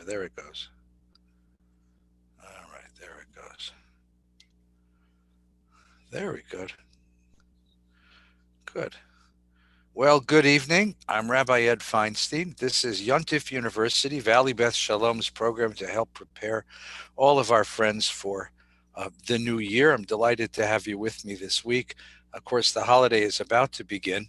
there it goes. All right, there it goes. Very good. Good. Well, good evening. I'm Rabbi Ed Feinstein. This is Yontif University, Valley Beth Shalom's program to help prepare all of our friends for the new year. I'm delighted to have you with me this week. Of course, the holiday is about to begin,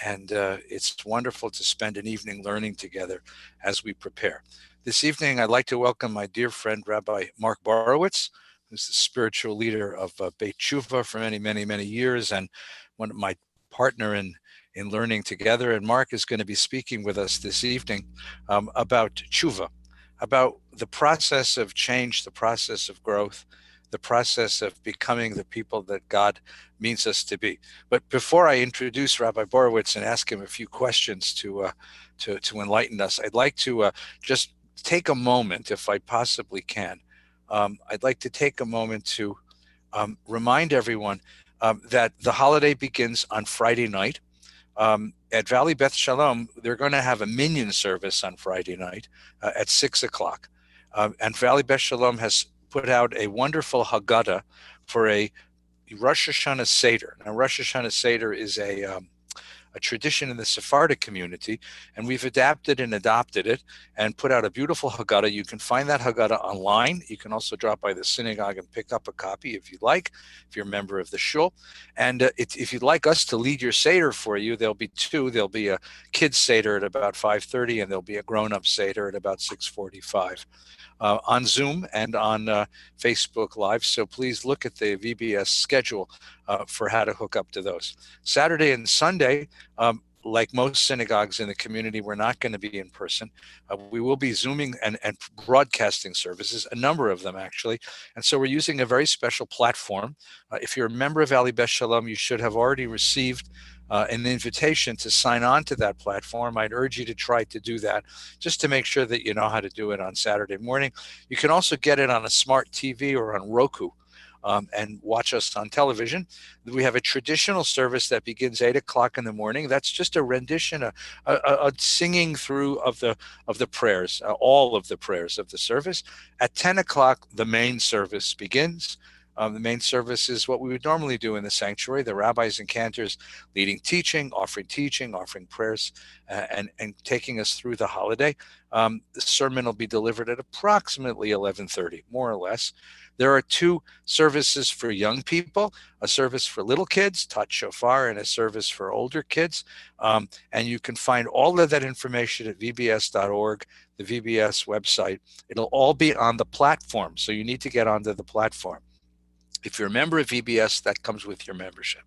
and it's wonderful to spend an evening learning together as we prepare. This evening, I'd like to welcome my dear friend, Rabbi Mark Borovitz, who's the spiritual leader of Beit for many, many, many years, and one of my partner in learning together. And Mark is going to be speaking with us this evening about tshuva, about the process of change, the process of growth, the process of becoming the people that God means us to be. But before I introduce Rabbi Borovitz and ask him a few questions to enlighten us, I'd like to just take a moment, if I possibly can. I'd like to take a moment to remind everyone that the holiday begins on Friday night. At Valley Beth Shalom, they're going to have a minyan service on Friday night at 6 o'clock. And Valley Beth Shalom has put out a wonderful Haggadah for a Rosh Hashanah Seder. Now, Rosh Hashanah Seder is a tradition in the Sephardic community, and we've adapted and adopted it and put out a beautiful Haggadah. You can find that Haggadah online. You can also drop by the synagogue and pick up a copy if you'd like, if you're a member of the shul. And if you'd like us to lead your Seder for you, there'll be two. There'll be a kids Seder at about 5:30, and there'll be a grown-up Seder at about 6:45. On Zoom and on Facebook Live. So please look at the VBS schedule for how to hook up to those. Saturday and Sunday, like most synagogues in the community, we're not going to be in person. We will be Zooming and broadcasting services, a number of them actually. And so we're using a very special platform. If you're a member of Valley Beth Shalom, you should have already received an invitation to sign on to that platform. I'd urge you to try to do that just to make sure that you know how to do it on Saturday morning. You can also get it on a smart TV or on Roku. And watch us on television. We have a traditional service that begins 8 o'clock in the morning. That's just a rendition, a singing through of the prayers, all of the prayers of the service. At 10 o'clock, the main service begins. The main service is what we would normally do in the sanctuary. The rabbis and cantors leading teaching, offering prayers, and taking us through the holiday. The sermon will be delivered at approximately 11:30, more or less. There are two services for young people, a service for little kids, Tat Shofar, and a service for older kids. And you can find all of that information at vbs.org, the VBS website. It'll all be on the platform, so you need to get onto the platform. If you're a member of VBS, that comes with your membership.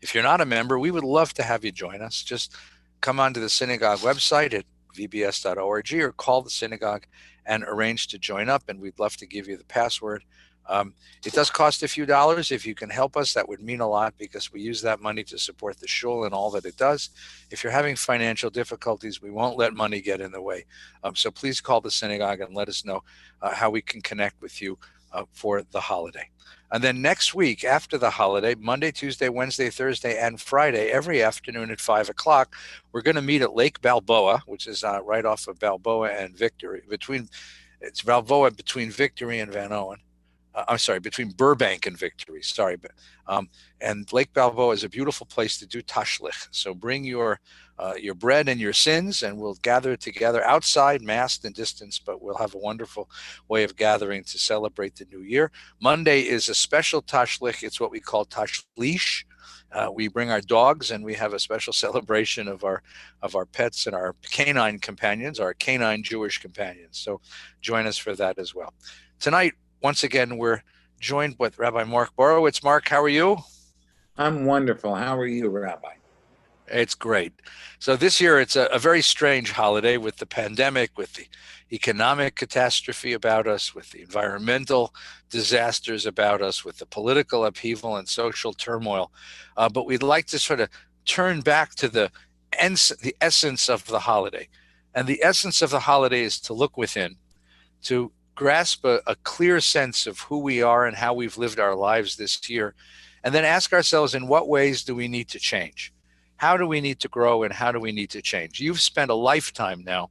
If you're not a member, we would love to have you join us. Just come onto the synagogue website at vbs.org or call the synagogue and arrange to join up, and we'd love to give you the password. It does cost a few dollars. If you can help us, that would mean a lot because we use that money to support the shul and all that it does. If you're having financial difficulties, we won't let money get in the way. So please call the synagogue and let us know how we can connect with you for the holiday. And then next week after the holiday, Monday, Tuesday, Wednesday, Thursday, and Friday, every afternoon at 5 o'clock, we're going to meet at Lake Balboa, which is right off of Balboa and Victory. It's Balboa between Victory and Van Owen. Between Burbank and Victory. And Lake Balboa is a beautiful place to do tashlich. So bring your bread and your sins, and we'll gather together outside, masked and distanced, but we'll have a wonderful way of gathering to celebrate the new year. Monday is a special tashlich. It's what we call tashlish. We bring our dogs, and we have a special celebration of our pets and our canine companions, our canine Jewish companions. So join us for that as well. Tonight, once again, we're joined with Rabbi Mark Borovitz. Mark, how are you? I'm wonderful. How are you, Rabbi? It's great. So this year, it's a very strange holiday with the pandemic, with the economic catastrophe about us, with the environmental disasters about us, with the political upheaval and social turmoil. But we'd like to sort of turn back to the essence of the holiday. And the essence of the holiday is to look within, to grasp a clear sense of who we are and how we've lived our lives this year, and then ask ourselves, in what ways do we need to change? How do we need to grow, and how do we need to change? You've spent a lifetime now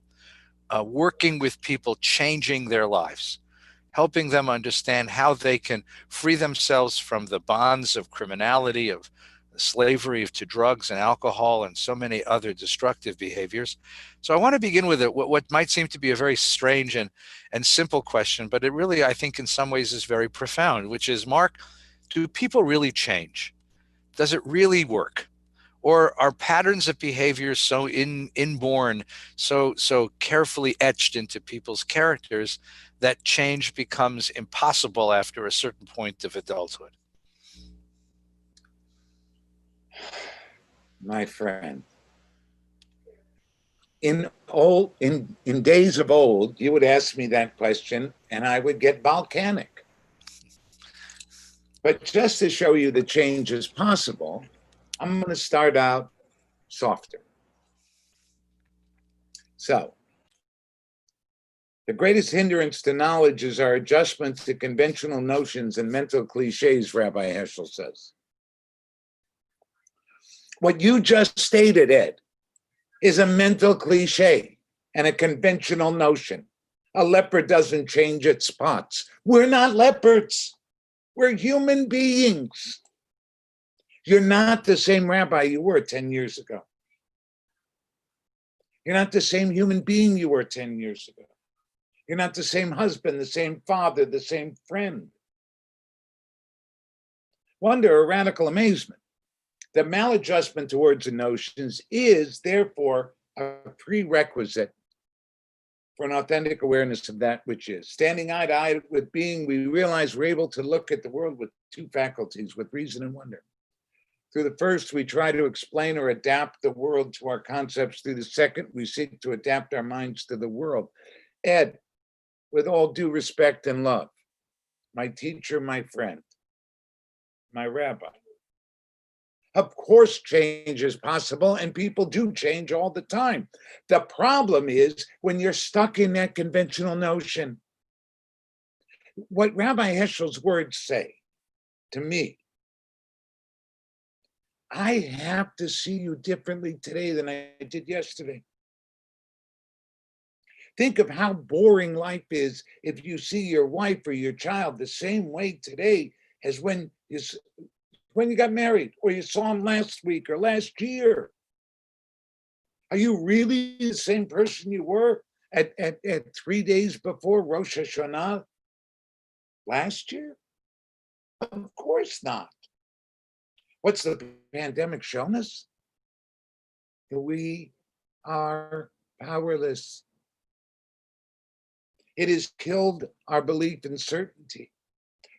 working with people, changing their lives, helping them understand how they can free themselves from the bonds of criminality, of slavery to drugs and alcohol and so many other destructive behaviors. So I want to begin with what might seem to be a very strange and simple question, but it really, I think, in some ways is very profound, which is, Mark, do people really change? Does it really work? Or are patterns of behavior so inborn, so carefully etched into people's characters that change becomes impossible after a certain point of adulthood? My friend, in days of old, you would ask me that question and I would get volcanic. But just to show you that change is possible, I'm going to start out softer. So, the greatest hindrance to knowledge is our adjustment to conventional notions and mental cliches, Rabbi Heschel says. What you just stated, Ed, is a mental cliche and a conventional notion. A leopard doesn't change its spots. We're not leopards. We're human beings. You're not the same rabbi you were 10 years ago. You're not the same human being you were 10 years ago. You're not the same husband, the same father, the same friend. Wonder or radical amazement. The maladjustment towards the notions is, therefore, a prerequisite for an authentic awareness of that which is. Standing eye to eye with being, we realize we're able to look at the world with two faculties, with reason and wonder. Through the first, we try to explain or adapt the world to our concepts. Through the second, we seek to adapt our minds to the world. Ed, with all due respect and love, my teacher, my friend, my rabbi, of course, change is possible, and people do change all the time. The problem is when you're stuck in that conventional notion. What Rabbi Heschel's words say to me, I have to see you differently today than I did yesterday. Think of how boring life is if you see your wife or your child the same way today as when you got married, or you saw him last week or last year. Are you really the same person you were at 3 days before Rosh Hashanah last year? Of course not. What's the pandemic shown us? That we are powerless. It has killed our belief in certainty.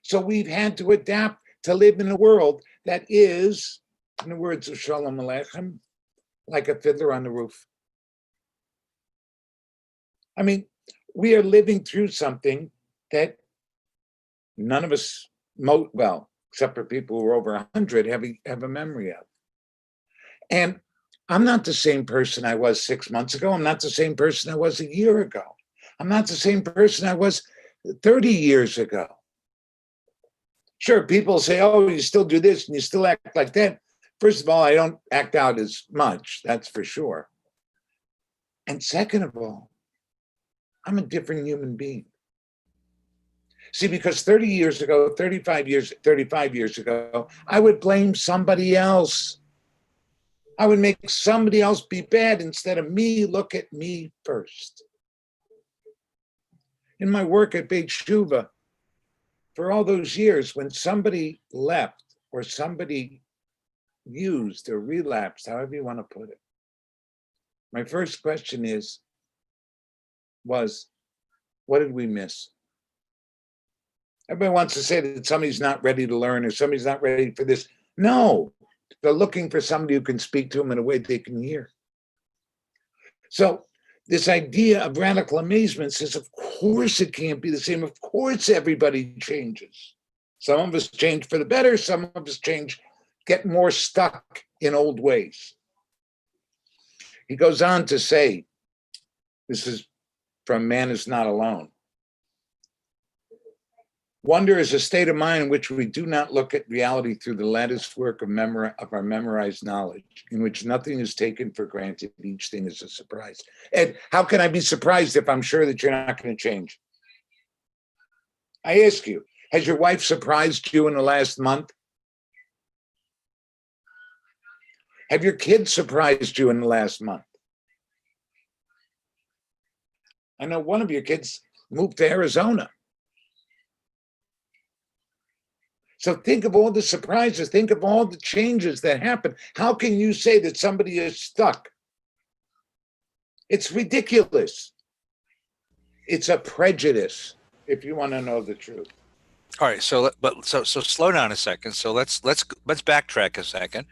So we've had to adapt to live in a world that is, in the words of Shalom Aleichem, like a fiddler on the roof. I mean, we are living through something that none of us, well, except for people who are over 100, have a memory of. And I'm not the same person I was 6 months ago. I'm not the same person I was a year ago. I'm not the same person I was 30 years ago. Sure, people say, oh, you still do this and you still act like that. First of all, I don't act out as much, that's for sure. And second of all, I'm a different human being. See, because 30 years ago, 35 years ago, I would blame somebody else. I would make somebody else be bad instead of me. Look at me first. In my work at Beit Shuvah, for all those years, when somebody left or somebody used or relapsed, however you want to put it, my first question was, what did we miss? Everybody wants to say that somebody's not ready to learn or somebody's not ready for this. No, they're looking for somebody who can speak to them in a way they can hear. So this idea of radical amazement says, of course it can't be the same. Of course everybody changes. Some of us change for the better. Some of us get more stuck in old ways. He goes on to say, this is from Man Is Not Alone. Wonder is a state of mind in which we do not look at reality through the lattice work of our memorized knowledge, in which nothing is taken for granted. Each thing is a surprise. Ed, how can I be surprised if I'm sure that you're not going to change? I ask you, has your wife surprised you in the last month? Have your kids surprised you in the last month? I know one of your kids moved to Arizona. So think of all the surprises. Think of all the changes that happen. How can you say that somebody is stuck? It's ridiculous. It's a prejudice, if you want to know the truth. All right. So slow down a second. So let's backtrack a second.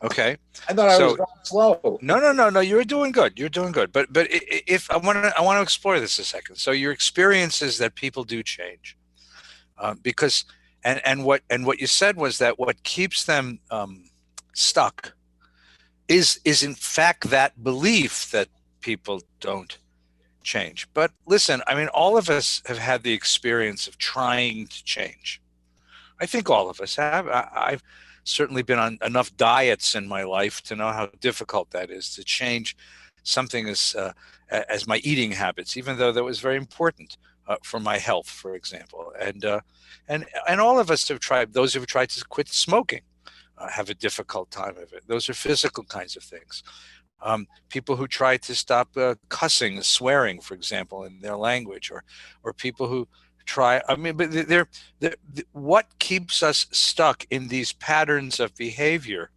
Okay. I thought I was going slow. No. You're doing good. You're doing good. But if I want to explore this a second. So your experience is that people do change, because and what you said was that what keeps them stuck is in fact that belief that people don't change. But listen, I mean, all of us have had the experience of trying to change. I think all of us have. I've certainly been on enough diets in my life to know how difficult that is to change something as my eating habits, even though that was very important for my health, for example. And all of us have tried. Those who have tried to quit smoking have a difficult time of it. Those are physical kinds of things. People who try to stop cussing, swearing, for example, in their language, or people who try. I mean, but what keeps us stuck in these patterns of behavior?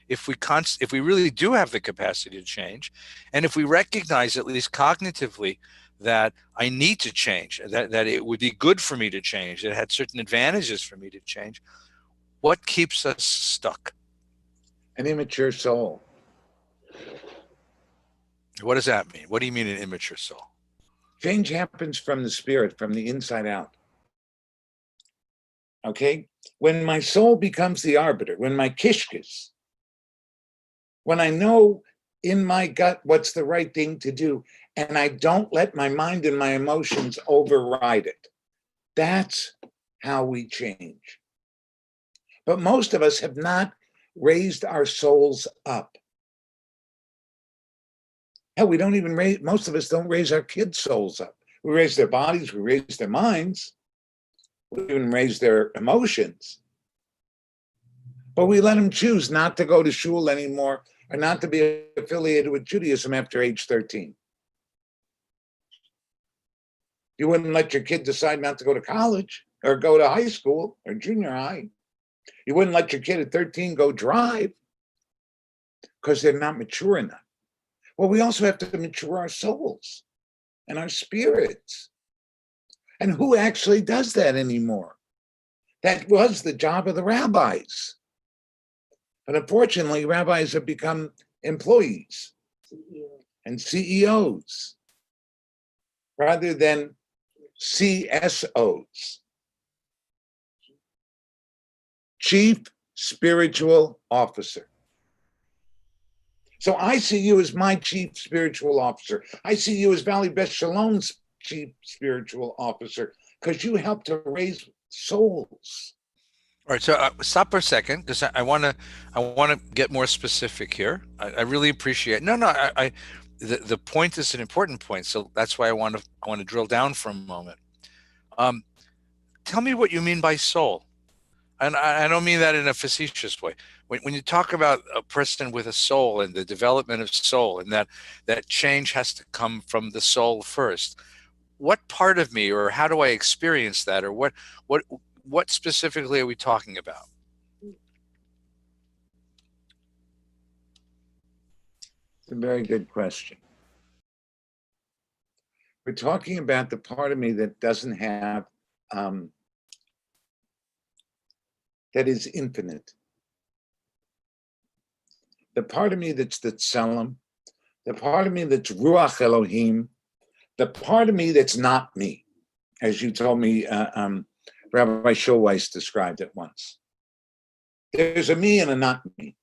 If we really do have the capacity to change, and if we recognize at least cognitively that I need to change, that it would be good for me to change, it had certain advantages for me to change, what keeps us stuck? An immature soul. What does that mean? What do you mean an immature soul? Change happens from the spirit, from the inside out. Okay? When my soul becomes the arbiter, when my kishkas, when I know in my gut what's the right thing to do, and I don't let my mind and my emotions override it, that's how we change. But most of us have not raised our souls up. Hell, we don't even raise, most of us don't raise our kids' souls up. We raise their bodies, we raise their minds, we even raise their emotions. But we let them choose not to go to shul anymore or not to be affiliated with Judaism after age 13. You wouldn't let your kid decide not to go to college or go to high school or junior high. You wouldn't let your kid at 13 go drive because they're not mature enough. Well, we also have to mature our souls and our spirits. And who actually does that anymore? That was the job of the rabbis. But unfortunately, rabbis have become employees and CEOs rather than CSOs. Chief Spiritual Officer. So I see you as my chief spiritual officer. I see you as Valley Beth Shalom's chief spiritual officer because you help to raise souls. All right, so stop for a second because I want to get more specific here. I really appreciate. The point is an important point, so that's why I want to drill down for a moment. Tell me what you mean by soul, and I don't mean that in a facetious way. When you talk about a person with a soul and the development of soul, and that change has to come from the soul first, what part of me, or how do I experience that, or what specifically are we talking about? It's a very good question. We're talking about the part of me that doesn't have, that is infinite. The part of me that's the Tselem, the part of me that's Ruach Elohim, the part of me that's not me, as you told me, Rabbi Schulweiss described it once. There's a me and a not me.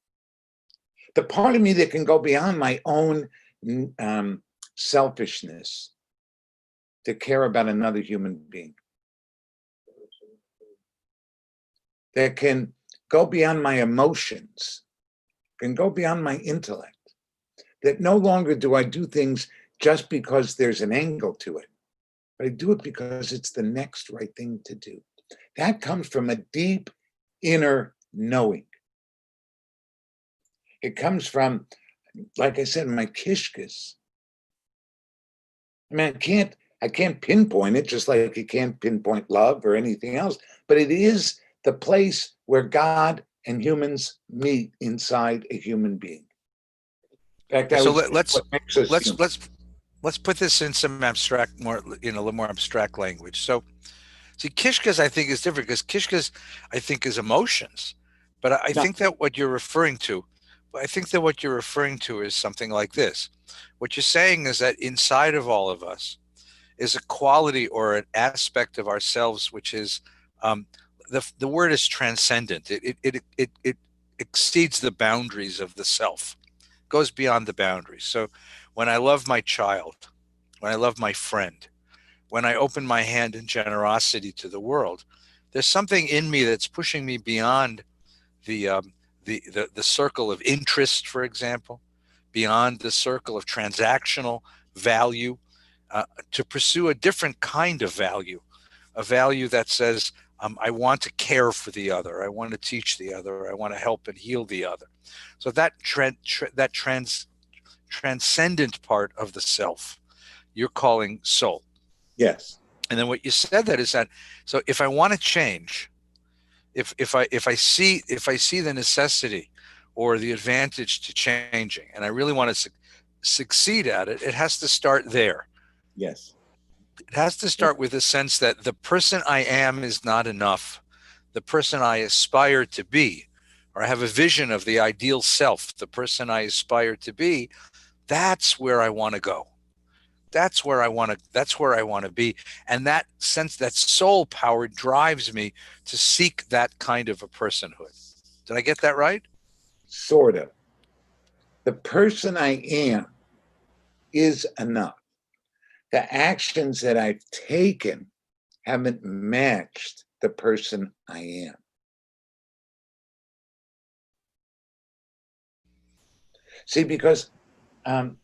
The part of me that can go beyond my own selfishness to care about another human being. that can go beyond my emotions, can go beyond my intellect, that no longer do I do things just because there's an angle to it, but I do it because it's the next right thing to do. That comes from a deep inner knowing. It comes from, like I said, my kishkas. I mean, I can't pinpoint it, just like you can't pinpoint love or anything else, but it is the place where God and humans meet inside a human being. In fact, I So would say what makes us let's human. let's let's put this in some abstract, more in a little more abstract language. So, see, kishkas I think is different because kishkas I think is emotions, but I No, think that what you're referring to, I think that what you're referring to is something like this. What you're saying is that inside of all of us is a quality or an aspect of ourselves which is, um, the word is transcendent. It exceeds the boundaries of the self, goes beyond the boundaries. So when I love my child, when I love my friend, when I open my hand in generosity to the world, there's something in me that's pushing me beyond the um, the circle of interest, for example, beyond the circle of transactional value, to pursue a different kind of value, a value that says, I want to care for the other, I want to teach the other, I want to help and heal the other. So that transcendent part of the self, you're calling soul. yes, And then what you said that is that, so if I want to change, if I see the necessity or the advantage to changing, and I really want to succeed at it, it has to start there. yes, It has to yes, start with the sense that the person I am is not enough. The person I aspire to be, or I have a vision of the ideal self, the person I aspire to be, that's where I want to go. That's where I want to be. And that sense, that soul power drives me to seek that kind of a personhood. Did I get that right? sort of. The person I am is enough. The actions that I've taken haven't matched the person I am. See, because um,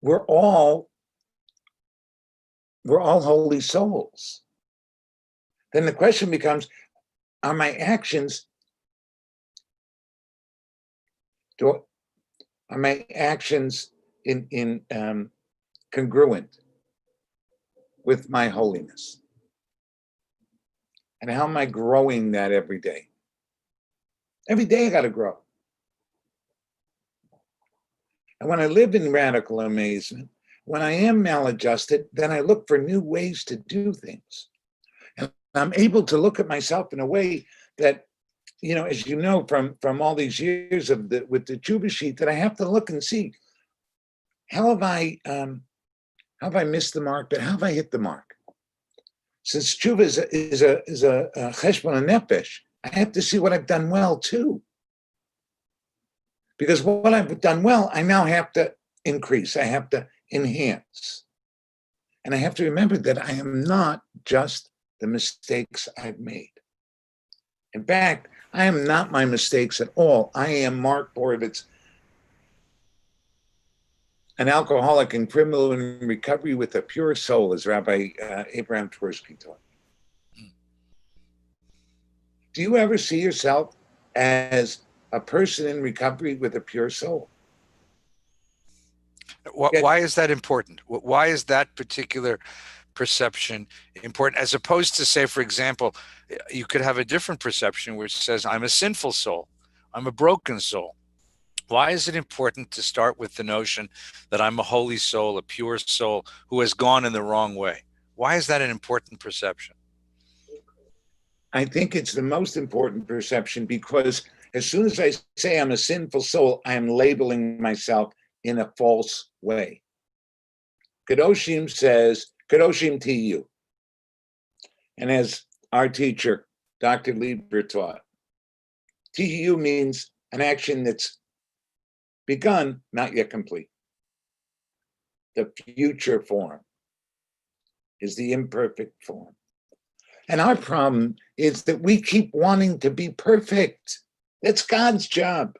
we're all we're all holy souls. Then the question becomes: are my actions do are my actions in congruent with my holiness? And how am I growing that every day? Every day I got to grow. And when I live in radical amazement, when I am maladjusted, then I look for new ways to do things. And I'm able to look at myself in a way that, as you know, from all these years of with the Juba sheet, that I have to look and see how have I missed the mark, but how have I hit the mark? Since Juba is a cheshbon nefesh, I have to see what I've done well too. Because what I've done well, I now have to increase, I have to enhance. And I have to remember that I am not just the mistakes I've made. In fact, I am not my mistakes at all. I am Mark Borovitz, an alcoholic and criminal in recovery with a pure soul, as Rabbi Abraham Twersky taught. Do you ever see yourself as a person in recovery with a pure soul? Yet, Why is that important? Why is that particular perception important, as opposed to, say, for example, you could have a different perception which says, I'm a sinful soul, I'm a broken soul. Why is it important to start with the notion that I'm a holy soul, a pure soul who has gone in the wrong way? Why is that an important perception? I think it's the most important perception because as soon as I say I'm a sinful soul, I am labeling myself in a false way. Kedoshim says, Kedoshim TU. And as our teacher, Dr. Lieber, taught, TU means an action that's begun, not yet complete. The future form is the imperfect form. And our problem is that we keep wanting to be perfect. That's God's job.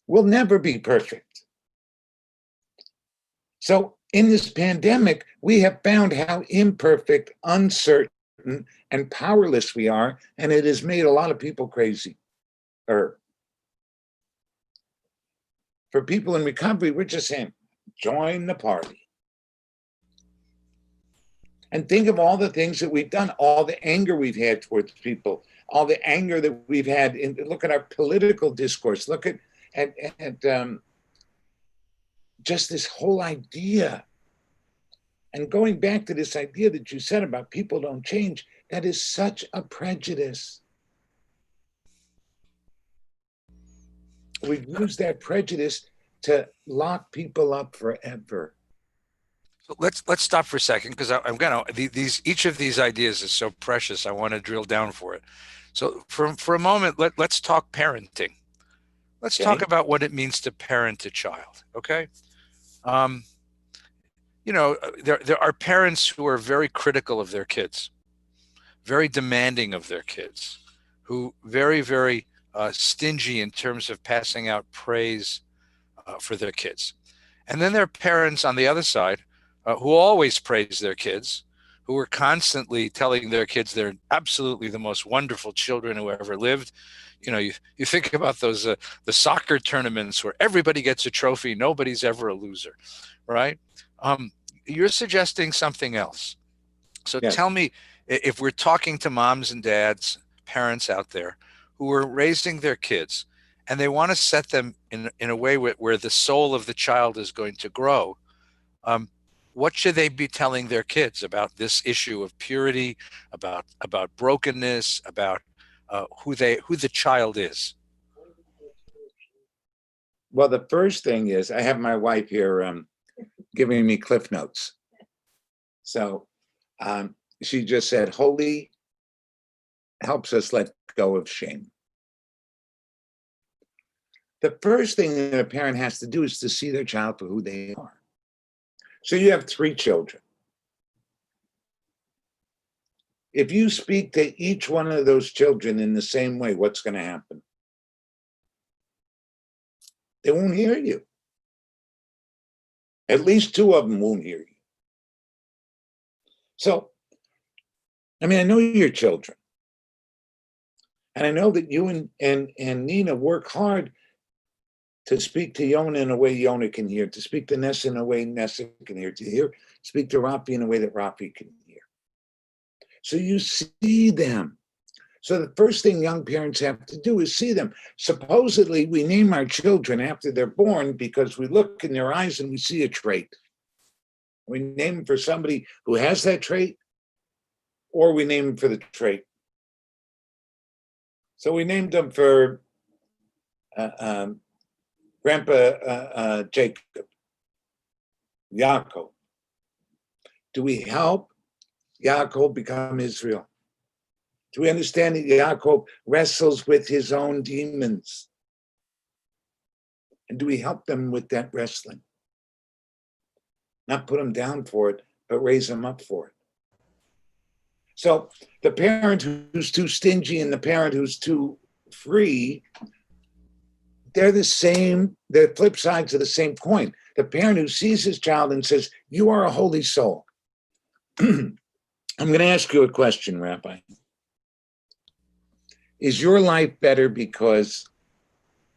We'll never be perfect. So in this pandemic, we have found how imperfect, uncertain, and powerless we are, and it has made a lot of people crazy. For people in recovery, we're just saying, join the party. And think of all the things that we've done, all the anger we've had towards people, all the anger that we've had. Look at our political discourse. Look at just this whole idea. And going back to this idea that you said about people don't change, that is such a prejudice. We've used that prejudice to lock people up forever. So let's stop for a second, because I'm gonna each of these ideas is so precious. I want to drill down for it. So for a moment, let's talk parenting. Let's talk about what it means to parent a child. Okay. There are parents who are very critical of their kids, very demanding of their kids, who very, very stingy in terms of passing out praise for their kids. And then there are parents on the other side who always praise their kids, who are constantly telling their kids they're absolutely the most wonderful children who ever lived. You think about those the soccer tournaments where everybody gets a trophy, nobody's ever a loser, right? You're suggesting something else. So tell me, if we're talking to moms and dads, parents out there who are raising their kids, and they want to set them in a way where the soul of the child is going to grow, what should they be telling their kids about this issue of purity, about brokenness, about who the child is? Well, the first thing is, I have my wife here giving me cliff notes. So she just said, holy helps us let go of shame. The first thing that a parent has to do is to see their child for who they are. So you have 3 children. If you speak to each one of those children in the same way, what's going to happen? They won't hear you. At least 2 of them won't hear you. So, I know your children. And I know that you and Nina work hard to speak to Yona in a way Yona can hear, to speak to Nessa in a way Nessa can hear, speak to Rafi in a way that Rafi can hear. So you see them. So the first thing young parents have to do is see them. Supposedly, we name our children after they're born because we look in their eyes and we see a trait. We name them for somebody who has that trait, or we name them for the trait. So we named them for Grandpa Jacob, Yaakov. Do we help Yaakov become Israel? Do we understand that Yaakov wrestles with his own demons? And do we help them with that wrestling? Not put them down for it, but raise them up for it. So the parent who's too stingy and the parent who's too free, they're the same, they're flip sides of the same coin. The parent who sees his child and says, you are a holy soul. I'm going to ask you a question, Rabbi. Is your life better because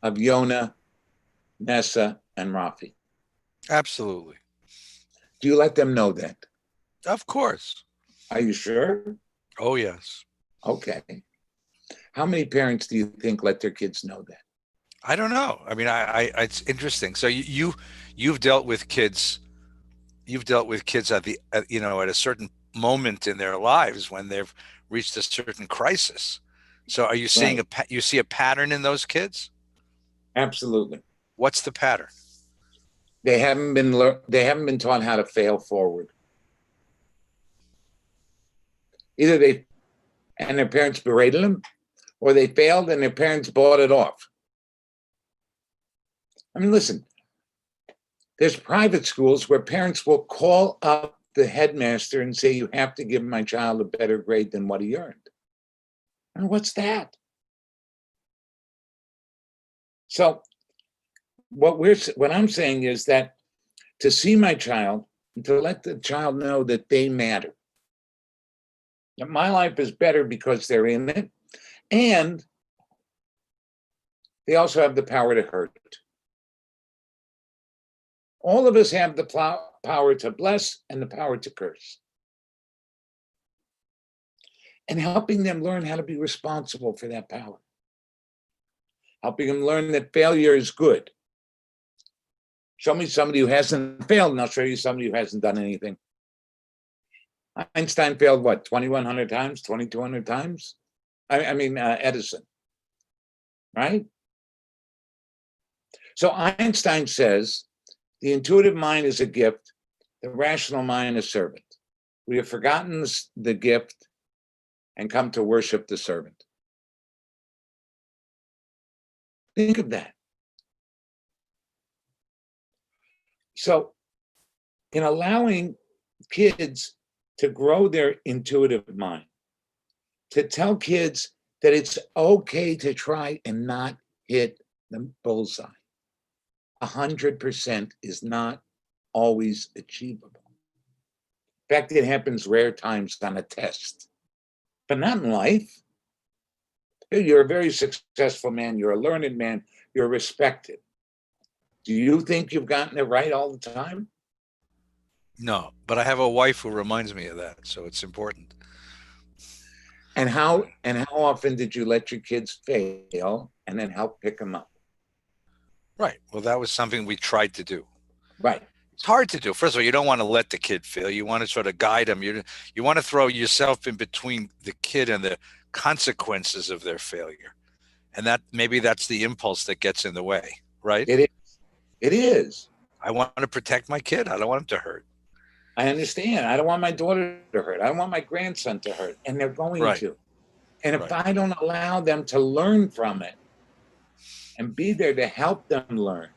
of Yona, Nessa, and Rafi? Absolutely. Do you let them know that? Of course. Are you sure? Oh, yes. Okay. How many parents do you think let their kids know that? I don't know. It's interesting. So you've dealt with kids. You've dealt with kids at a certain moment in their lives when they've reached a certain crisis. So are you seeing you see a pattern in those kids? Absolutely. What's the pattern? They haven't been taught how to fail forward. Either their parents berated them, or they failed and their parents bought it off. Listen, there's private schools where parents will call up the headmaster and say, you have to give my child a better grade than what he earned. And what's that? So what I'm saying is that to see my child and to let the child know that they matter, that my life is better because they're in it, and they also have the power to hurt. All of us have the power to bless and the power to curse. And helping them learn how to be responsible for that power. Helping them learn that failure is good. Show me somebody who hasn't failed, and I'll show you somebody who hasn't done anything. Einstein failed, what, 2,100 times, 2,200 times? Edison, right? So Einstein says, the intuitive mind is a gift, the rational mind a servant. We have forgotten the gift and come to worship the servant. Think of that. So, in allowing kids to grow their intuitive mind, to tell kids that it's okay to try and not hit the bullseye. 100% is not always achievable. In fact, it happens rare times on a test, but not in life. You're a very successful man. You're a learned man. You're respected. Do you think you've gotten it right all the time? No, but I have a wife who reminds me of that, so it's important. And how often did you let your kids fail and then help pick them up? Right. Well, that was something we tried to do. Right. It's hard to do. First of all, you don't want to let the kid fail. You want to sort of guide them. You want to throw yourself in between the kid and the consequences of their failure. And maybe that's the impulse that gets in the way, right? It is. It is. I want to protect my kid. I don't want him to hurt. I understand. I don't want my daughter to hurt. I don't want my grandson to hurt. And they're going to. And if I don't allow them to learn from it and be there to help them learn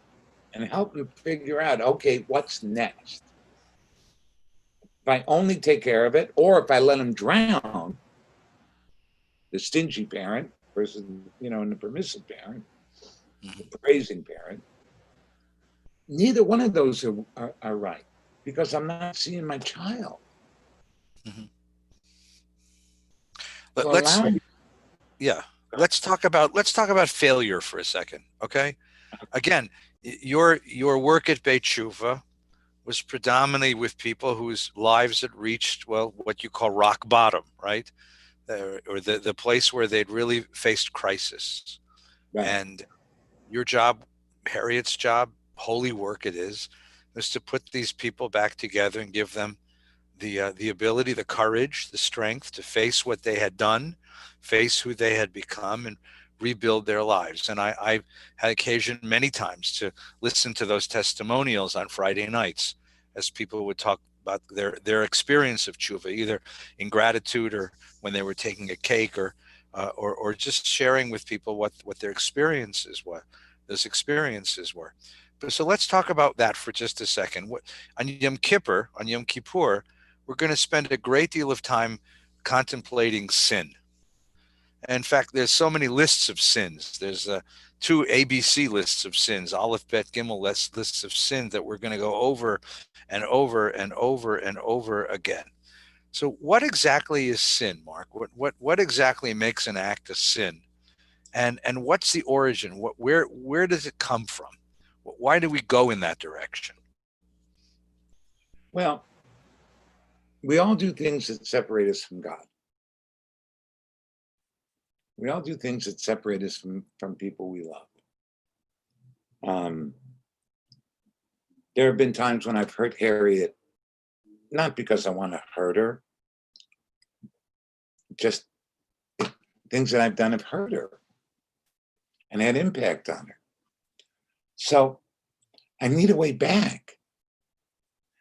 and help them figure out, okay, what's next? If I only take care of it, or if I let them drown, the stingy parent versus, and the permissive parent, the praising parent, neither one of those are right, because I'm not seeing my child. Mm-hmm. Let's talk about failure for a second, okay? Again, your work at Beit Tshuva was predominantly with people whose lives had reached, well, what you call rock bottom, right? Or the place where they'd really faced crisis. Right. And your job, Harriet's job, holy work it is to put these people back together and give them the ability, the courage, the strength to face what they had done, face who they had become, and rebuild their lives. And I've had occasion many times to listen to those testimonials on Friday nights as people would talk about their experience of tshuva, either in gratitude or when they were taking a cake, or just sharing with people what their experiences were. Those experiences were. So let's talk about that for just a second. On Yom Kippur, we're going to spend a great deal of time contemplating sin. In fact, there's so many lists of sins. There's 2 ABC lists of sins, Aleph, Bet, Gimel lists of sins that we're going to go over and over and over and over again. So what exactly is sin, Mark? What exactly makes an act a sin? And what's the origin? Where does it come from? Why do we go in that direction? Well, we all do things that separate us from God. We all do things that separate us from people we love. There have been times when I've hurt Harriet, not because I want to hurt her, just things that I've done have hurt her and had impact on her. So I need a way back.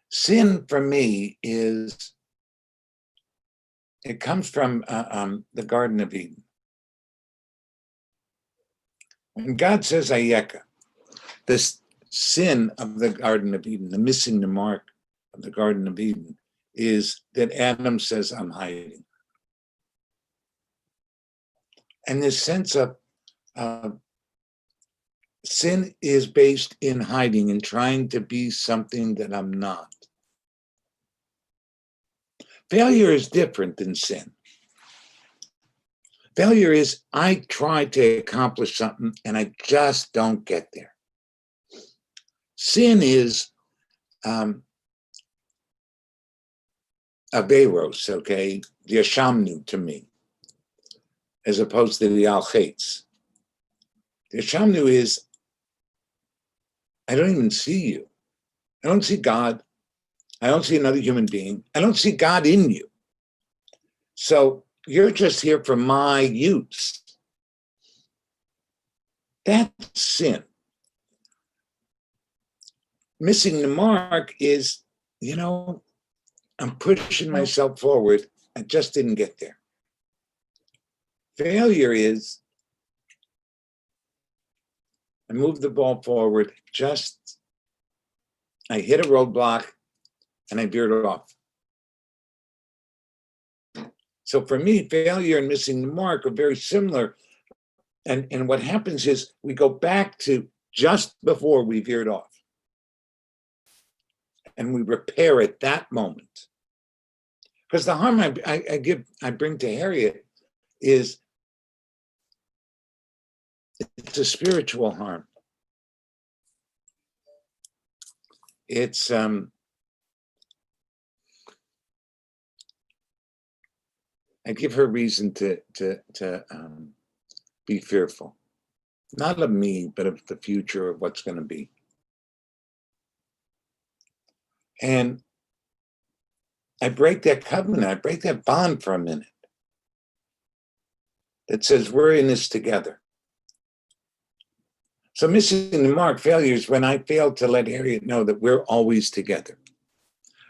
Sin for me it comes from the Garden of Eden. When God says Ayeka, this sin of the Garden of Eden, the missing the mark of the Garden of Eden, is that Adam says, I'm hiding. And this sense of sin is based in hiding and trying to be something that I'm not. Failure is different than sin. Failure is I try to accomplish something and I just don't get there. Sin is Averos, okay, the Ashamnu to me, as opposed to the Al-Chaitz. The Ashamnu is, I don't even see you. I don't see God. I don't see another human being. I don't see God in you. So you're just here for my use. That's sin. Missing the mark is, I'm pushing myself forward. I just didn't get there. Failure is, I move the ball forward, I hit a roadblock and I veered off. So for me, failure and missing the mark are very similar. And what happens is we go back to just before we veered off. And we repair at that moment. Because the harm I bring to Harriet is it's a spiritual harm. It's I give her reason to be fearful, not of me, but of the future of what's going to be. And I break that covenant, I break that bond for a minute that says we're in this together. So missing the mark, failure is when I failed to let Harriet know that we're always together.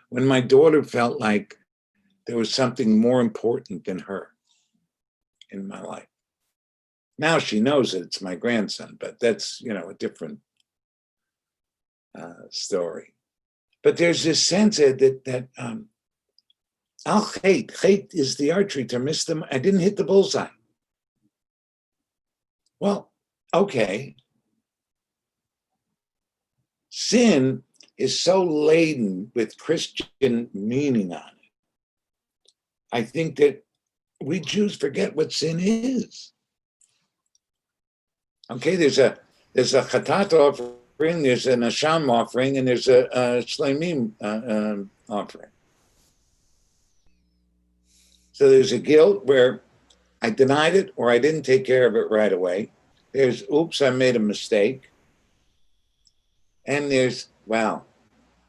When my daughter felt like there was something more important than her in my life. Now she knows that it's my grandson, but that's, a different story. But there's this sense that Al-Chait is the archery to miss them. I didn't hit the bullseye. Well, okay. Sin is so laden with Christian meaning on it. I think that we Jews forget what sin is. Okay, there's a chatat offering, there's an asham offering, and there's a shleimim offering. So there's a guilt where I denied it or I didn't take care of it right away. There's, oops, I made a mistake. And there's, wow,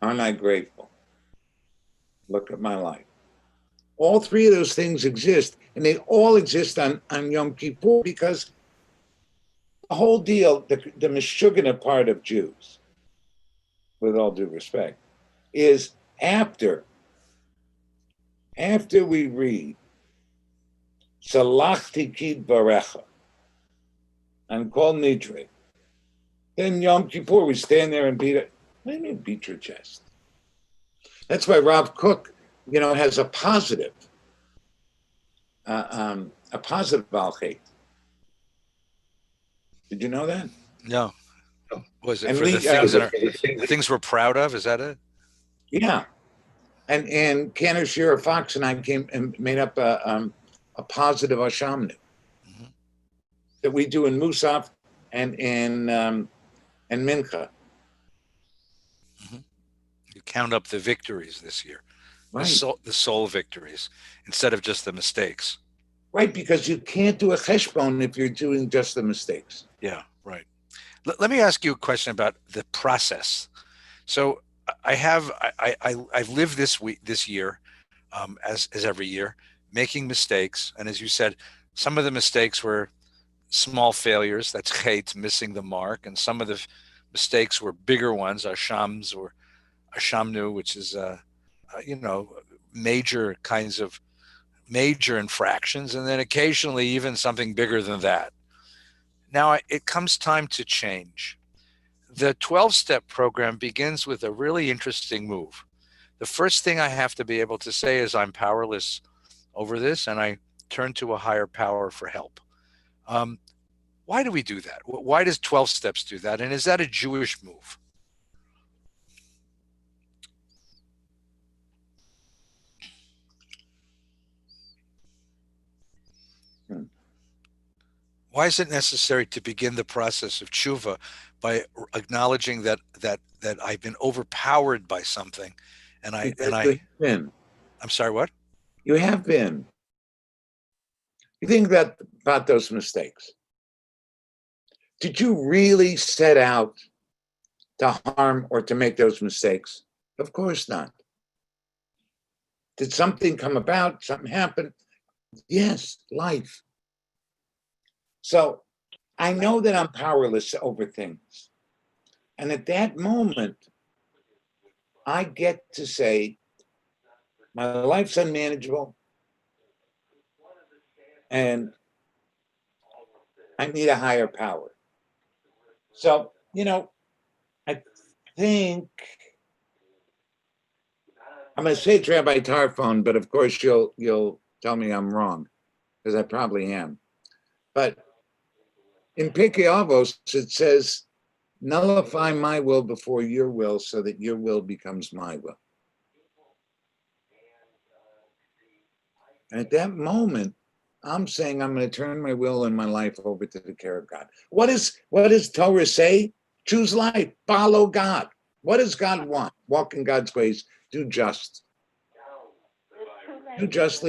aren't I grateful? Look at my life. All three of those things exist, and they all exist on Yom Kippur because the whole deal, the Meshugana part of Jews, with all due respect, is after we read Salachti Kid Barecha and Kol Nidre, then Yom Kippur, we stand there and beat it. What do you mean beat your chest? That's why Rav Kook, has a positive Al-Chait. Did you know that? No. Was it And for the things we're proud of? Is that it? Yeah. And Cantor Shira Fox and I came and made up a positive Ashamnu that we do in Musaf and Mincha. Mm-hmm. You count up the victories this year, Right. the soul victories, instead of just the mistakes. Right, because you can't do a cheshbon if you're doing just the mistakes. Yeah, right. Let me ask you a question about the process. So I've lived this year, as every year, making mistakes, and as you said, some of the mistakes were small failures. That's chait, missing the mark, and some of the mistakes were bigger ones, ashams or ashamnu, which is major infractions, and then occasionally even something bigger than that. Now it comes time to change. The 12-step program begins with a really interesting move. the first thing I have to be able to say is I'm powerless over this, and I turn to a higher power for help. Um, why do we do that? Why does 12 steps do that? And is that a Jewish move? Why is it necessary to begin the process of tshuva by acknowledging that I've been overpowered by something, and Because you have been. I'm sorry, what? You have been. You think about those mistakes. Did you really set out to harm or to make those mistakes? Of course not. Did something come about? Something happen? Yes, life. So I know that I'm powerless over things. And at that moment, I get to say, my life's unmanageable and I need a higher power. So, I think I'm going to say it's Rabbi Tarfon, but of course you'll tell me I'm wrong, because I probably am. But in Pirkei Avos, it says, nullify my will before your will so that your will becomes my will. And at that moment, I'm saying I'm going to turn my will and my life over to the care of God. What does Torah say? Choose life, follow God. What does God want? Walk in God's ways, do justly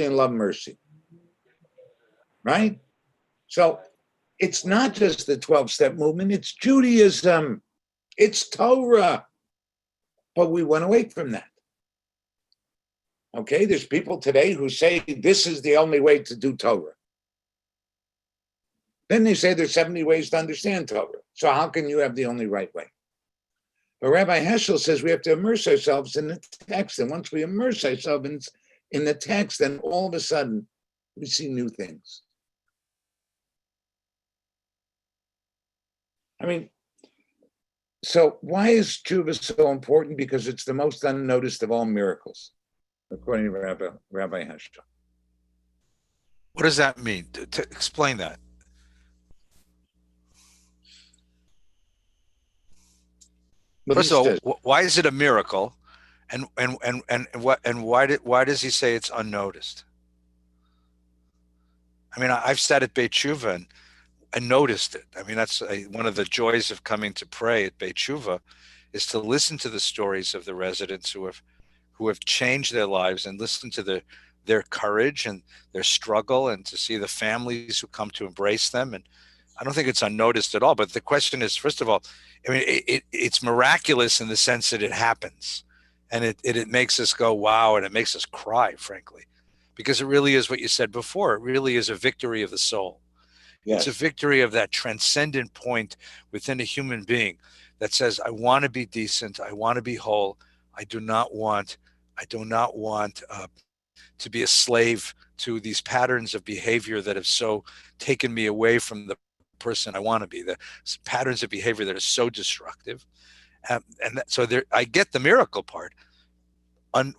and love mercy. Right? So it's not just the 12-step movement, it's Judaism, it's Torah. But we went away from that. Okay, there's people today who say this is the only way to do Torah. Then they say there's 70 ways to understand Torah. So how can you have the only right way? But Rabbi Heschel says we have to immerse ourselves in the text. And once we immerse ourselves in the text, then all of a sudden we see new things. I mean, so why is tshuva so important? Because it's the most unnoticed of all miracles, according to Rabbi Heschel. What does that mean? To explain that. First of all, why is it a miracle? And why does he say it's unnoticed? I mean, I've sat at Beit Tshuva and noticed it. I mean, that's one of the joys of coming to pray at Beit Tshuva, is to listen to the stories of the residents who have changed their lives, and listen to their courage and their struggle, and to see the families who come to embrace them. And I don't think it's unnoticed at all. But the question is, first of all, I mean, it's miraculous in the sense that it happens, and it makes us go, wow, and it makes us cry, frankly, because it really is what you said before. It really is a victory of the soul. Yes. It's a victory of that transcendent point within a human being that says, I want to be decent. I want to be whole. I do not want to be a slave to these patterns of behavior that have so taken me away from the person I want to be, the patterns of behavior that are so destructive. So I get the miracle part.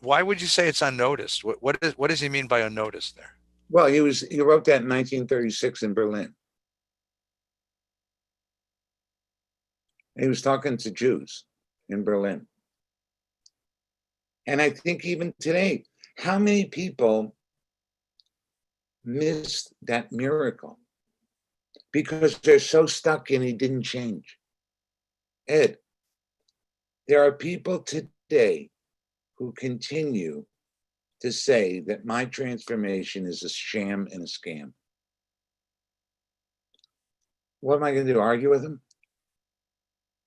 Why would you say it's unnoticed? What does he mean by unnoticed there? Well, he wrote that in 1936 in Berlin. He was talking to Jews in Berlin. And I think even today, how many people missed that miracle because they're so stuck in it didn't change? Ed, there are people today who continue to say that my transformation is a sham and a scam. What am I going to do? Argue with them?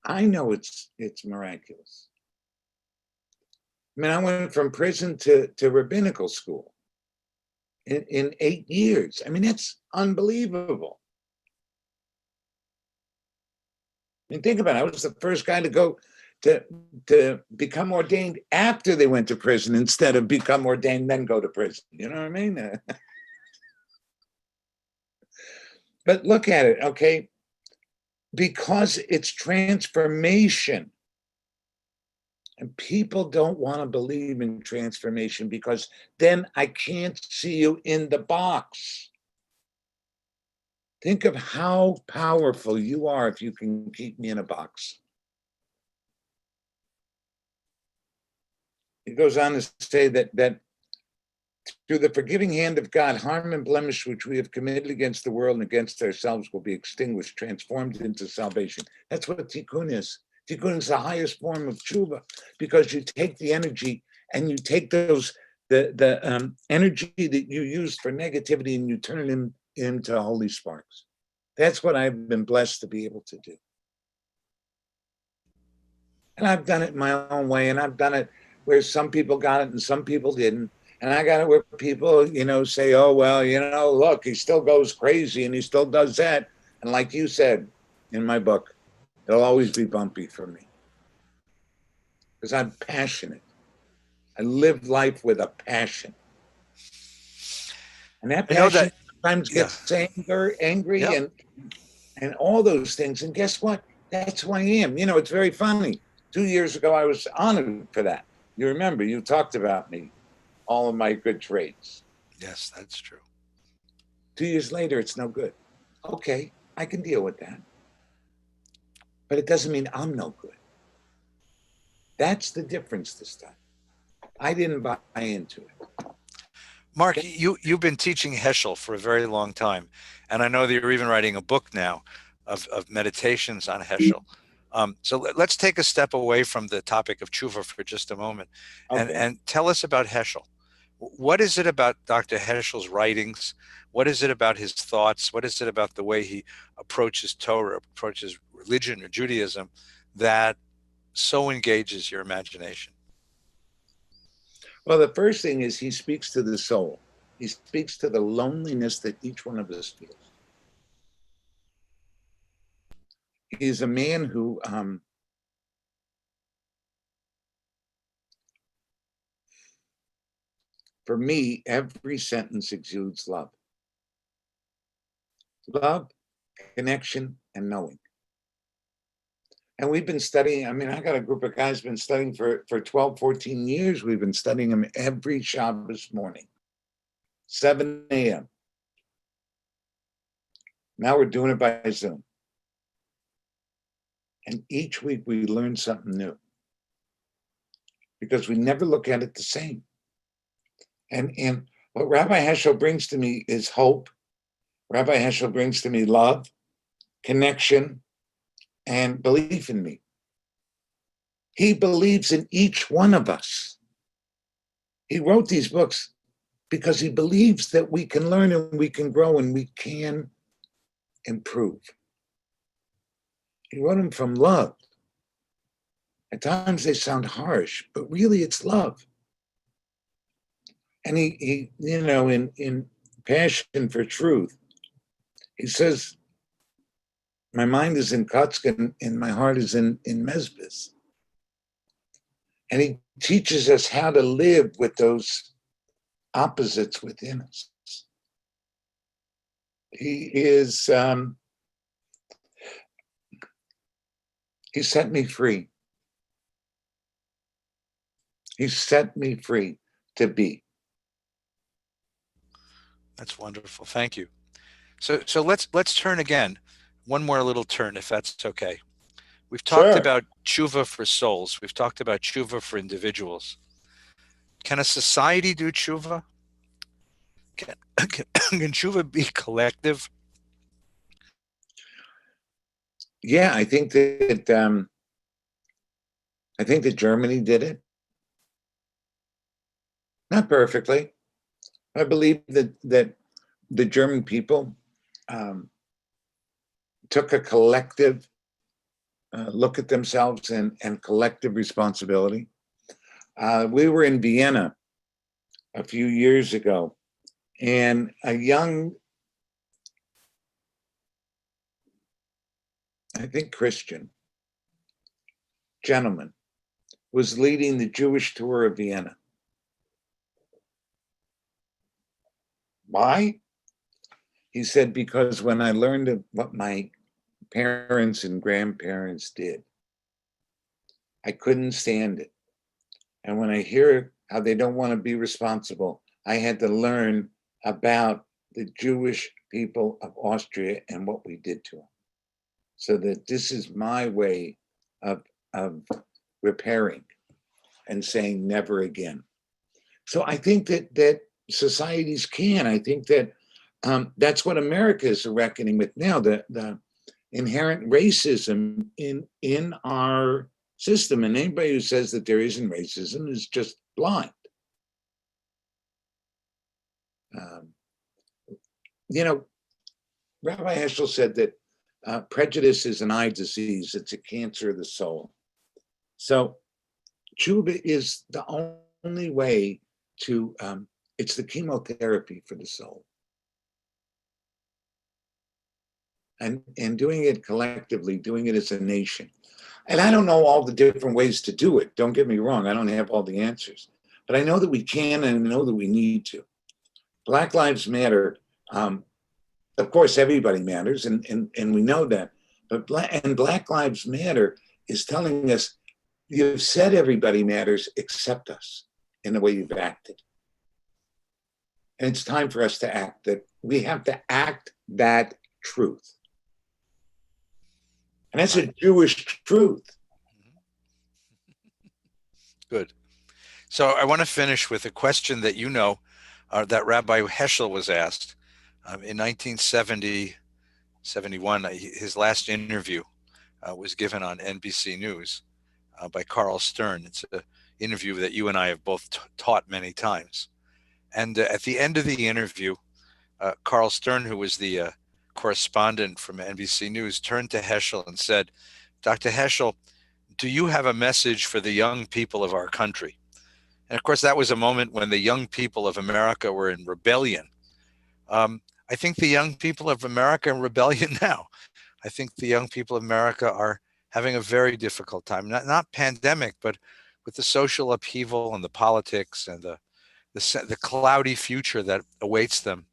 I know it's miraculous. I mean, I went from prison to rabbinical school in 8 years. I mean, that's unbelievable. I mean, think about it. I was the first guy to go to become ordained after they went to prison, instead of become ordained then go to prison. You know what I mean? But look at it, okay? Because it's transformation. And people don't want to believe in transformation because then I can't see you in the box. Think of how powerful you are if you can keep me in a box. He goes on to say that through the forgiving hand of God, harm and blemish which we have committed against the world and against ourselves will be extinguished, transformed into salvation. That's what tikkun is. Tikkun is the highest form of tshuva, because you take the energy and you take the energy that you use for negativity and you turn it into holy sparks. That's what I've been blessed to be able to do. And I've done it my own way, and I've done it where some people got it and some people didn't. And I got it where people, say, oh, well, look, he still goes crazy and he still does that. And like you said in my book, it'll always be bumpy for me because I'm passionate. I live life with a passion. And that I know passion that, sometimes yeah, gets angry yeah. and all those things. And guess what? That's who I am. It's very funny. 2 years ago, I was honored for that. You remember, you talked about me, all of my good traits. Yes, that's true. 2 years later, it's no good. Okay, I can deal with that. But it doesn't mean I'm no good. That's the difference this time. I didn't buy into it. Mark, you've been teaching Heschel for a very long time, and I know that you're even writing a book now of meditations on Heschel. So let's take a step away from the topic of tshuva for just a moment, Okay. and tell us about Heschel. What is it about Dr. Heschel's writings? What is it about his thoughts? What is it about the way he approaches Torah, approaches religion or Judaism, that so engages your imagination? Well, the first thing is he speaks to the soul. He speaks to the loneliness that each one of us feels. He's a man who for me, every sentence exudes love. Love, connection, and knowing. And we've been studying, I got a group of guys been studying for 12, 14 years. We've been studying them every Shabbos morning, 7 a.m. Now we're doing it by Zoom. And each week we learn something new because we never look at it the same. And what Rabbi Heschel brings to me is hope. Rabbi Heschel brings to me love, connection, and belief in me. He believes in each one of us. He wrote these books because he believes that we can learn and we can grow and we can improve. He wrote them from love. At times they sound harsh, but really it's love. And he in Passion for Truth, he says, my mind is in Kotzkin and my heart is in Mesbis. And he teaches us how to live with those opposites within us. He is, he set me free. He set me free to be. That's wonderful. Thank you. So let's turn again. One more little turn, if that's okay. We've talked Sure. about tshuva for souls. We've talked about tshuva for individuals. Can a society do tshuva? Can tshuva be collective? Yeah, I think that Germany did it. Not perfectly. I believe that the German people took a collective look at themselves and collective responsibility. We were in Vienna a few years ago, and a young, I think, Christian gentleman was leading the Jewish tour of Vienna. Why? He said, because when I learned of what my parents and grandparents did, I couldn't stand it. And when I hear how they don't want to be responsible, I had to learn about the Jewish people of Austria and what we did to them. So that this is my way of repairing and saying never again. So I think that societies can. I think that that's what America is reckoning with now. The inherent racism in our system, and anybody who says that there isn't racism is just blind. You know, Rabbi Heschel said that prejudice is an eye disease. It's a cancer of the soul. So tshuva is the only way to, it's the chemotherapy for the soul. And doing it collectively, doing it as a nation. And I don't know all the different ways to do it. Don't get me wrong. I don't have all the answers. But I know that we can, and I know that we need to. Black Lives Matter. Of course, everybody matters, and we know that. But Black Lives Matter is telling us, you've said everybody matters except us in the way you've acted. And it's time for us to act that. We have to act that truth. And that's a Jewish truth. Good. So I want to finish with a question that that Rabbi Heschel was asked in 1970, 71. His last interview was given on NBC News by Carl Stern. It's an interview that you and I have both taught many times. And at the end of the interview, Carl Stern, who was the correspondent from NBC News, turned to Heschel and said, "Dr. Heschel, do you have a message for the young people of our country?" And of course, that was a moment when the young people of America were in rebellion. I think the young people of America are in rebellion now. I think the young people of America are having a very difficult time, not pandemic, but with the social upheaval and the politics and the cloudy future that awaits them.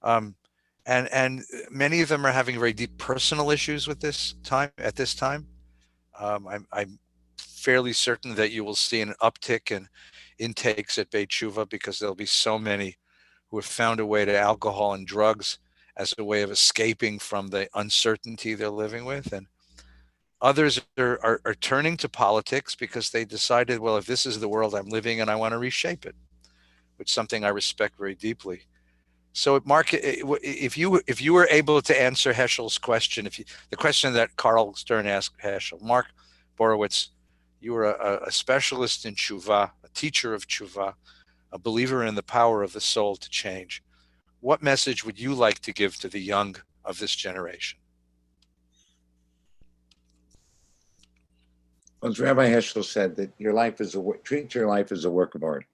And many of them are having very deep personal issues with this time. At this time, I'm fairly certain that you will see an uptick in intakes at Beit Tshuva because there'll be so many who have found a way to alcohol and drugs as a way of escaping from the uncertainty they're living with. And others are turning to politics because they decided, well, if this is the world I'm living in, I want to reshape it, which is something I respect very deeply. So, Mark, if you were able to answer Heschel's question, the question that Carl Stern asked Heschel, Mark Borovitz, you were a specialist in tshuva, a teacher of tshuva, a believer in the power of the soul to change. What message would you like to give to the young of this generation? Well, as Rabbi Heschel said, that treat your life as a work of art.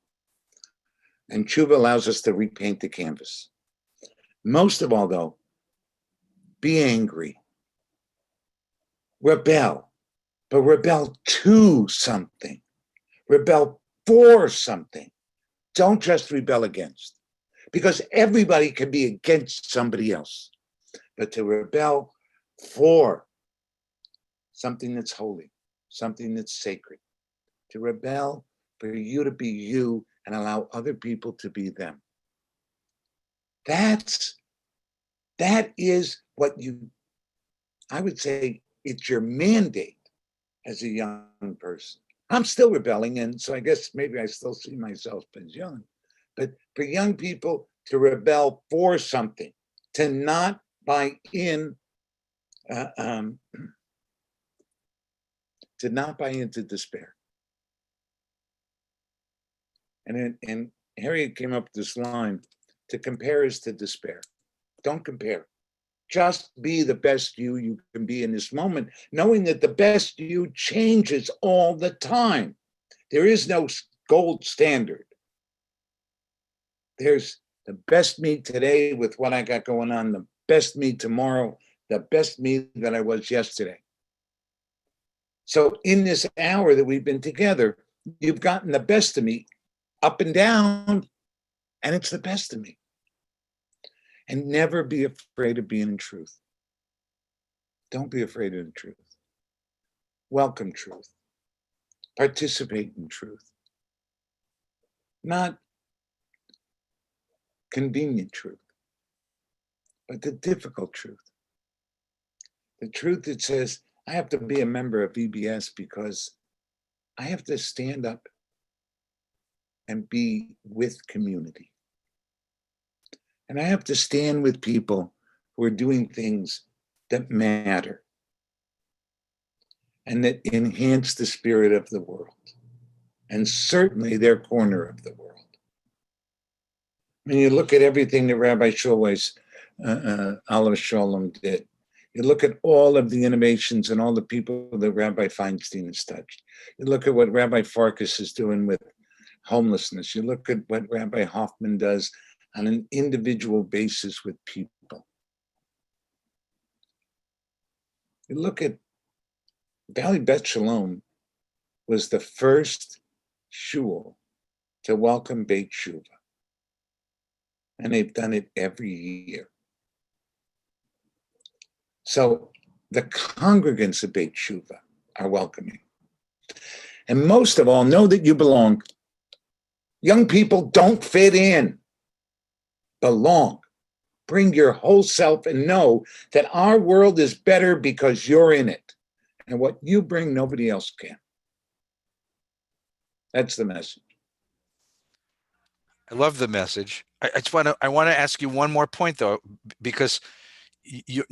And tshuva allows us to repaint the canvas. Most of all, though, be angry. Rebel, but rebel to something. Rebel for something. Don't just rebel against, because everybody can be against somebody else. But to rebel for something that's holy, something that's sacred. To rebel for you to be you and allow other people to be them. That is what I would say it's your mandate as a young person. I'm still rebelling, and so I guess maybe I still see myself as young. But for young people to rebel for something, to not buy in, to not buy into despair. And Harriet came up with this line: to compare is to despair. Don't compare. Just be the best you can be in this moment, knowing that the best you changes all the time. There is no gold standard. There's the best me today with what I got going on, the best me tomorrow, the best me that I was yesterday. So in this hour that we've been together, you've gotten the best of me up and down, and it's the best of me. And never be afraid of being in truth. Don't be afraid of the truth. Welcome truth. Participate in truth. not convenient truth, but the difficult truth. The truth that says, I have to be a member of VBS because I have to stand up and be with community. And I have to stand with people who are doing things that matter and that enhance the spirit of the world, and certainly their corner of the world. When you look at everything that Rabbi Shulweiss, Olive Sholem did, you look at all of the innovations and all the people that Rabbi Feinstein has touched. You look at what Rabbi Farkas is doing with homelessness. You look at what Rabbi Hoffman does on an individual basis with people. You look at Valley Bet Shalom was the first shul to welcome Beit Shuvah. And they've done it every year. So the congregants of Beit Shuvah are welcoming. And most of all, know that you belong. Young people don't fit in. Belong. Bring your whole self and know that our world is better because you're in it. And what you bring, nobody else can. That's the message. I love the message. I want to ask you one more point though, because you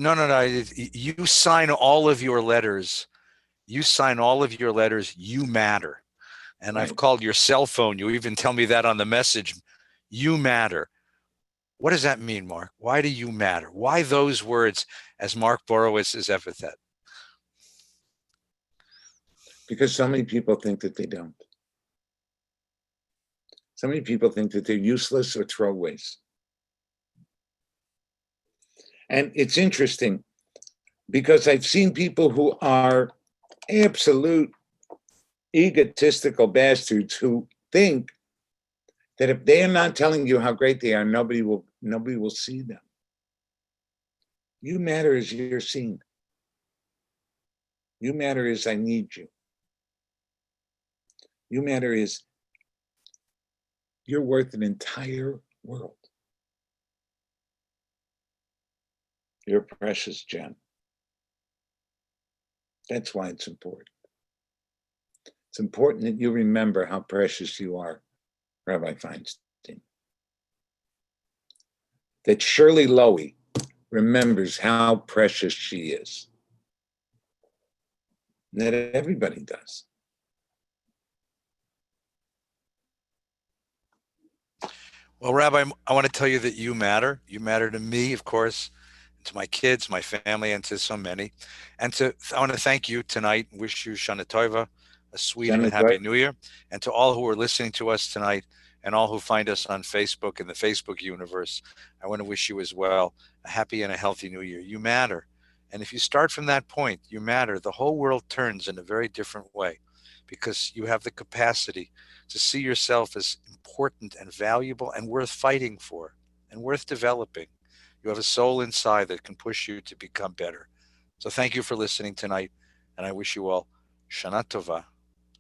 sign all of your letters. You sign all of your letters. You matter. And right. I've called your cell phone. You even tell me that on the message. You matter. What does that mean, Mark? Why do you matter? Why those words as Mark Borowitz's epithet? Because so many people think that they don't. So many people think that they're useless or throwaways. And it's interesting because I've seen people who are absolute egotistical bastards who think that if they are not telling you how great they are, nobody will see them. You matter as you're seen. You matter as I need you. You matter as you're worth an entire world. You're a precious gem. That's why it's important. It's important that you remember how precious you are, Rabbi Feinstein. That Shirley Lowy remembers how precious she is. And that everybody does. Well, Rabbi, I want to tell you that you matter. You matter to me, of course, to my kids, my family, and to so many. And I want to thank you tonight. Wish you Shana Tova, a sweet and happy New Year. And to all who are listening to us tonight and all who find us on Facebook and the Facebook universe, I want to wish you as well a happy and a healthy New Year. You matter. And if you start from that point, you matter. The whole world turns in a very different way because you have the capacity to see yourself as important and valuable and worth fighting for and worth developing. You have a soul inside that can push you to become better. So thank you for listening tonight, and I wish you all Shana Tova.